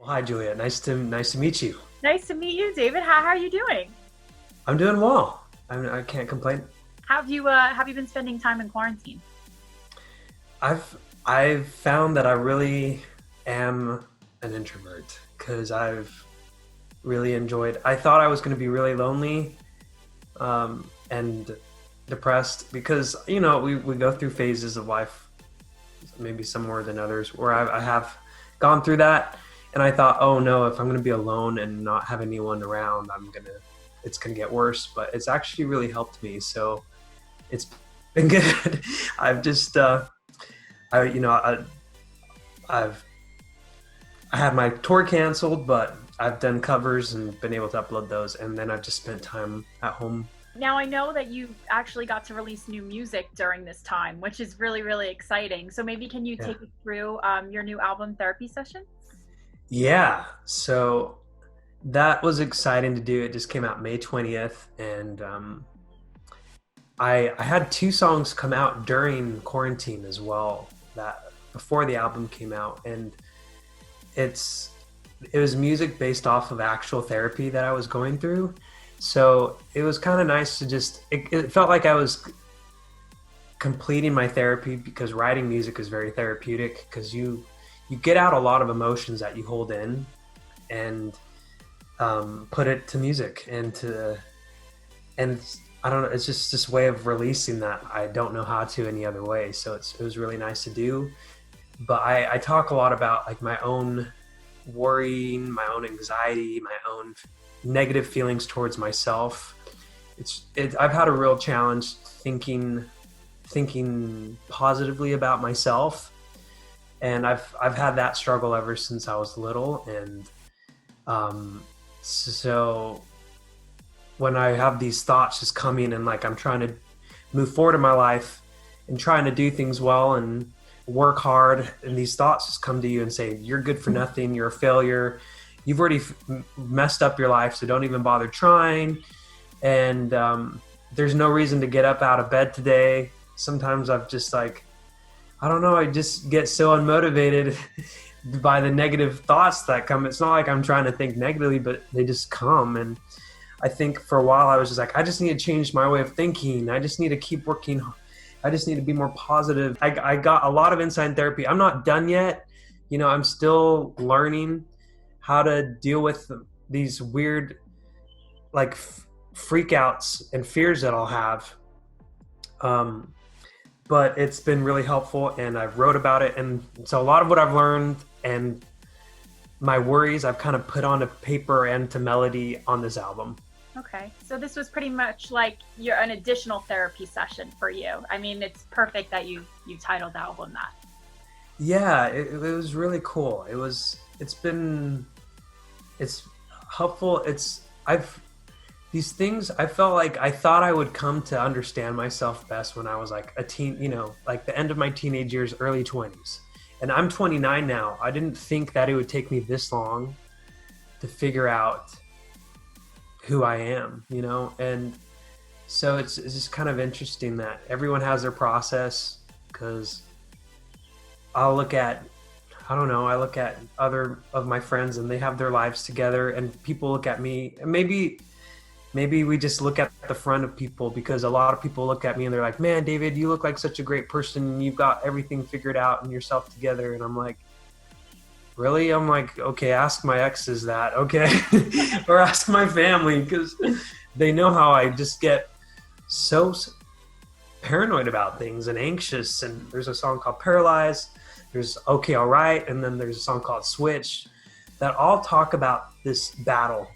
Well, hi, Juliet. Nice to meet you. Nice to meet you, David. How are you doing? I'm doing well. I can't complain. Have you been spending time in quarantine? I've found that I really am an introvert because I've really enjoyed. I thought I was going to be really lonely and depressed because we go through phases of life, maybe some more than others, where I have gone through that, and I thought, oh no, if I'm going to be alone and not have anyone around, it's gonna get worse. But it's actually really helped me. So it's been good. I've just I you know I've I had my tour canceled, but I've done covers and been able to upload those, and then I've just spent time at home. Now I know that you actually got to release new music during this time, which is really, really exciting. So maybe can you Yeah. take us through your new album, Therapy Session? Yeah. So that was exciting to do. It just came out May 20th, and I had two songs come out during quarantine as well, that before the album came out, and it's it was music based off of actual therapy that I was going through. So it was kind of nice to it felt like I was completing my therapy, because writing music is very therapeutic, because you get out a lot of emotions that you hold in, and put it to music, and I don't know, it's just this way of releasing that I don't know how to any other way. So it was really nice to do. But I talk a lot about like my own worrying, my own anxiety, my own negative feelings towards myself. I've had a real challenge thinking positively about myself, and I've had that struggle ever since I was little. And so when I have these thoughts just coming, and like I'm trying to move forward in my life and trying to do things well and work hard, and these thoughts just come to you and say, you're good for nothing, you're a failure, you've already messed up your life, so don't even bother trying. And there's no reason to get up out of bed today. Sometimes I've just like, I don't know, I just get so unmotivated by the negative thoughts that come. It's not like I'm trying to think negatively, but they just come. And I think for a while I was just like, I just need to change my way of thinking. I just need to keep working. I just need to be more positive. I got a lot of insight in therapy. I'm not done yet. I'm still learning how to deal with these weird, like, freakouts and fears that I'll have. Um, but it's been really helpful, and I've wrote about it. And so a lot of what I've learned and my worries, I've kind of put onto paper and to melody on this album. Okay, so this was pretty much like you're an additional therapy session for you. I mean, it's perfect that you titled the album that. Yeah, it was really cool. It's helpful. I've these things, I felt like I thought I would come to understand myself best when I was like a teen, like the end of my teenage years, early 20s. And I'm 29 now. I didn't think that it would take me this long to figure out who I am, and so it's just kind of interesting that everyone has their process. Because I'll look at, I don't know, I look at other of my friends, and they have their lives together, and people look at me, and maybe we just look at the front of people, because a lot of people look at me and they're like, man, David, you look like such a great person, and you've got everything figured out and yourself together. And I'm like, really? I'm like, okay, ask my exes that, okay? Or ask my family, because they know how I just get so paranoid about things and anxious. And there's a song called Paralyzed, there's Okay All Right, and then there's a song called Switch, that all talk about this battle.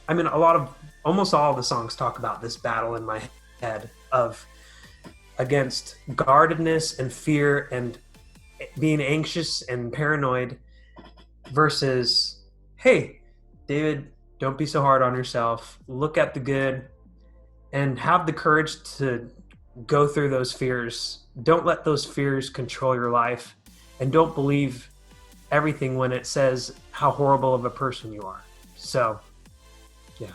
I mean, almost all of the songs talk about this battle in my head of against guardedness and fear and being anxious and paranoid, versus, hey, David, don't be so hard on yourself. Look at the good and have the courage to go through those fears. Don't let those fears control your life, and don't believe everything when it says how horrible of a person you are. So, yeah.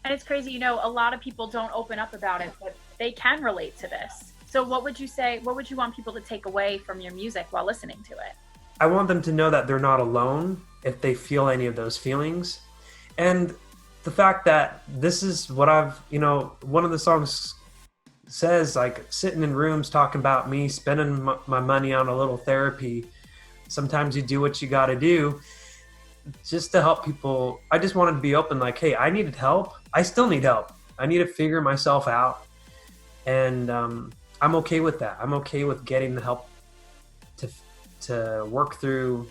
And it's crazy, a lot of people don't open up about it, but they can relate to this. So what would you say, what would you want people to take away from your music while listening to it? I want them to know that they're not alone, if they feel any of those feelings. And the fact that this is what I've, one of the songs says, like, sitting in rooms talking about me spending my money on a little therapy. Sometimes you do what you got to do just to help people. I just wanted to be open, like, hey, I needed help. I still need help. I need to figure myself out. And I'm okay with that. I'm okay with getting the help to work through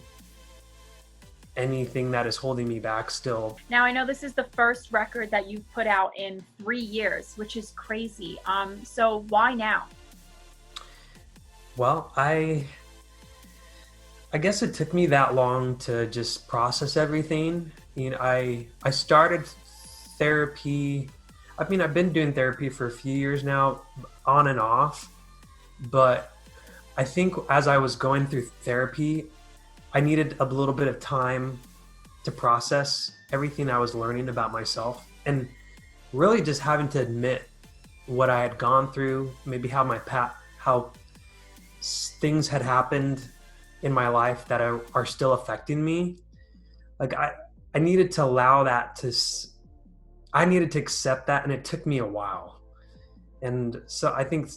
anything that is holding me back still. Now, I know this is the first record that you've put out in 3 years, which is crazy. So why now? Well, I guess it took me that long to just process everything. I started therapy. I mean, I've been doing therapy for a few years now, on and off. But I think as I was going through therapy, I needed a little bit of time to process everything I was learning about myself, and really just having to admit what I had gone through, maybe how things had happened in my life that are still affecting me. Like I needed to allow that I needed to accept that, and it took me a while. And so I think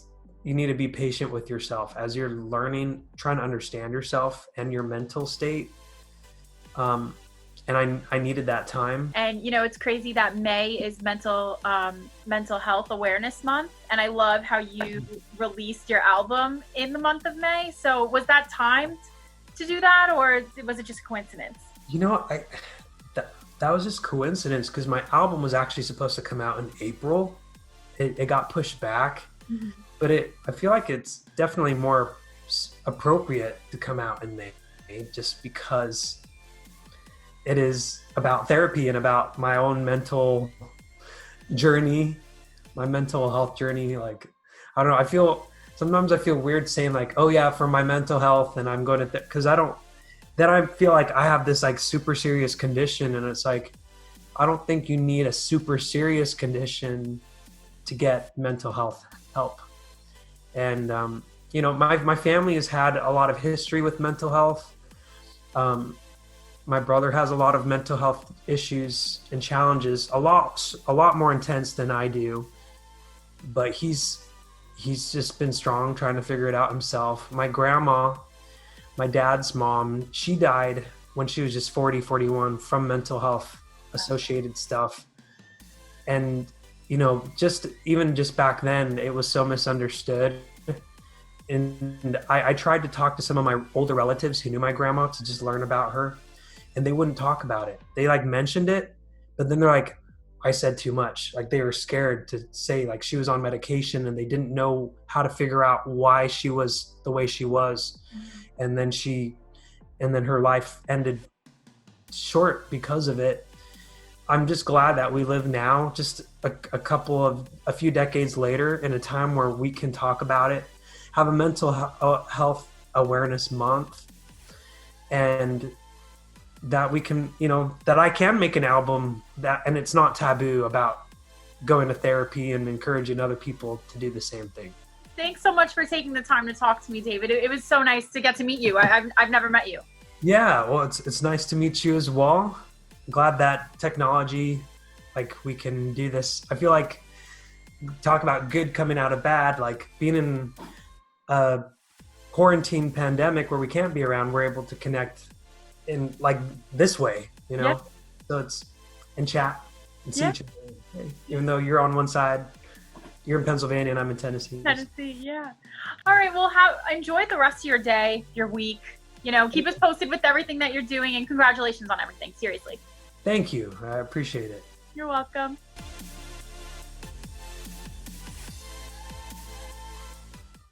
you need to be patient with yourself as you're learning, trying to understand yourself and your mental state. And I needed that time. And it's crazy that May is mental health awareness month, and I love how you released your album in the month of May. So was that timed to do that, or was it just coincidence? That was just coincidence, because my album was actually supposed to come out in April. It got pushed back. Mm-hmm. But I feel like it's definitely more appropriate to come out in May, just because it is about therapy and about my own mental journey, my mental health journey. Like, I don't know, sometimes I feel weird saying, like, oh yeah, for my mental health, and I'm going to, because then I feel like I have this like super serious condition, and it's like, I don't think you need a super serious condition to get mental health help. And, my family has had a lot of history with mental health. My brother has a lot of mental health issues and challenges, a lot more intense than I do, but he's just been strong trying to figure it out himself. My grandma, my dad's mom, she died when she was just 41 from mental health associated stuff. And just back then, it was so misunderstood. And I tried to talk to some of my older relatives who knew my grandma to just learn about her, and they wouldn't talk about it. They like mentioned it, but then they're like, I said too much. Like, they were scared to say like she was on medication, and they didn't know how to figure out why she was the way she was. Mm-hmm. And then her life ended short because of it. I'm just glad that we live now, just a few decades later, in a time where we can talk about it, have a mental health awareness month, and that we can, that I can make an album and it's not taboo about going to therapy, and encouraging other people to do the same thing. Thanks so much for taking the time to talk to me, David. It was so nice to get to meet you. I've never met you. Yeah, well, it's nice to meet you as well. Glad that technology, like, we can do this. I feel like talk about good coming out of bad, like being in a quarantine pandemic where we can't be around, we're able to connect in like this way, Yeah. So it's and chat and see each other. Even though you're on one side, you're in Pennsylvania and I'm in Tennessee. Yeah. All right, well, enjoy the rest of your day, your week. Keep us posted with everything that you're doing, and congratulations on everything. Seriously. Thank you. I appreciate it. You're welcome.